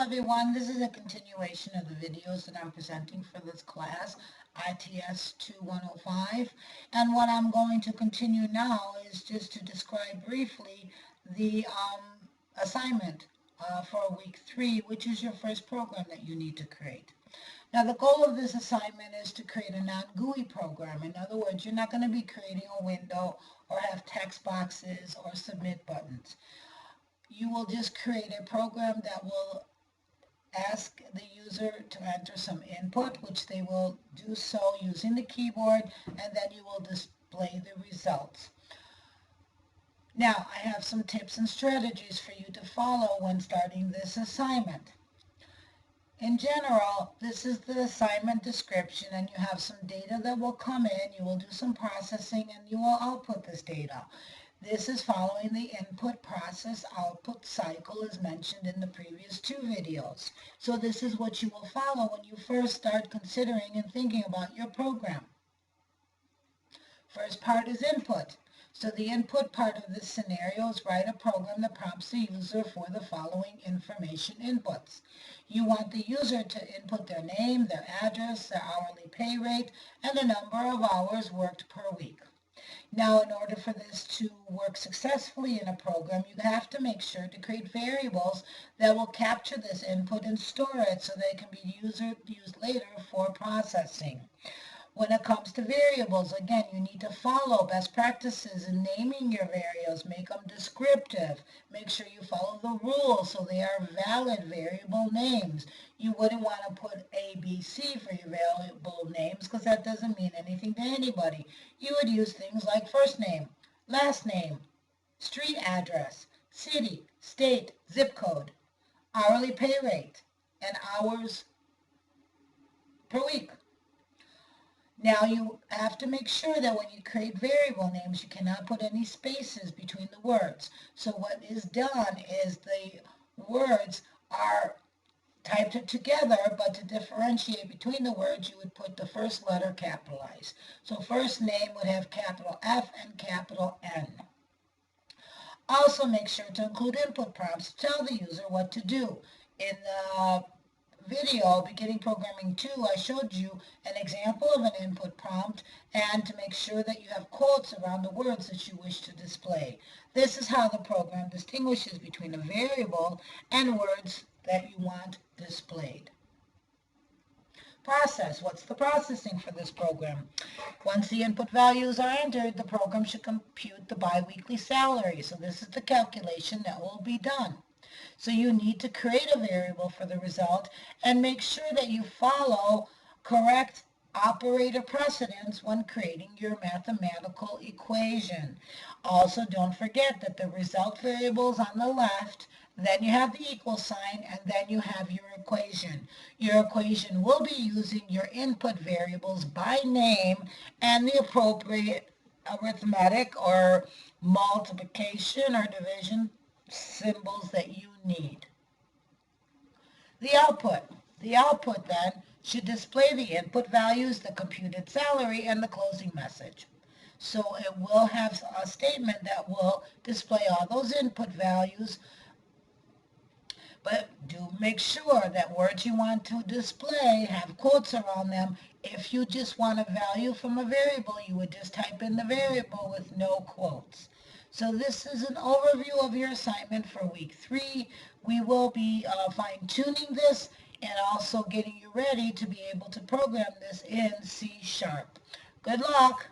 everyone, this is a continuation of the videos that I'm presenting for this class, ITS2105, and what I'm going to continue now is just to describe briefly the assignment for week 3, which is your first program that you need to create. Now, the goal of this assignment is to create a non-GUI program. In other words, you're not going to be creating a window or have text boxes or submit buttons. You will just create a program that will ask the user to enter some input, which they will do so using the keyboard, and then you will display the results. Now, I have some tips and strategies for you to follow when starting this assignment. In general, this is the assignment description, and you have some data that will come in. You will do some processing, and you will output this data. This is following the input process output cycle as mentioned in the previous 2 videos. So this is what you will follow when you first start considering and thinking about your program. First part is input. So the input part of this scenario is write a program that prompts the user for the following information inputs. You want the user to input their name, their address, their hourly pay rate, and the number of hours worked per week. Now, in order for this to work successfully in a program, you have to make sure to create variables that will capture this input and store it so they can be used later for processing. When it comes to variables, again, you need to follow best practices in naming your variables. Make them descriptive. Make sure you follow the rules so they are valid variable names. You wouldn't want to put A, B, C for your variable names because that doesn't mean anything to anybody. You would use things like first name, last name, street address, city, state, zip code, hourly pay rate, and hours per week. Now you have to make sure that when you create variable names, you cannot put any spaces between the words. So what is done is the words are typed together, but to differentiate between the words, you would put the first letter capitalized. So first name would have capital F and capital N. Also make sure to include input prompts to tell the user what to do. In the video, Beginning Programming 2, I showed you an example of an input prompt and to make sure that you have quotes around the words that you wish to display. This is how the program distinguishes between a variable and words that you want displayed. Process. What's the processing for this program? Once the input values are entered, the program should compute the biweekly salary. So this is the calculation that will be done. So you need to create a variable for the result and make sure that you follow correct operator precedence when creating your mathematical equation. Also, don't forget that the result variable is on the left, then you have the equal sign, and then you have your equation. Your equation will be using your input variables by name and the appropriate arithmetic or multiplication or division symbols that you need. The output then should display the input values, the computed salary, and the closing message. So it will have a statement that will display all those input values, but do make sure that words you want to display have quotes around them. If you just want a value from a variable, you would just type in the variable with no quotes. So this is an overview of your assignment for week 3. We will be fine-tuning this and also getting you ready to be able to program this in C#. Good luck.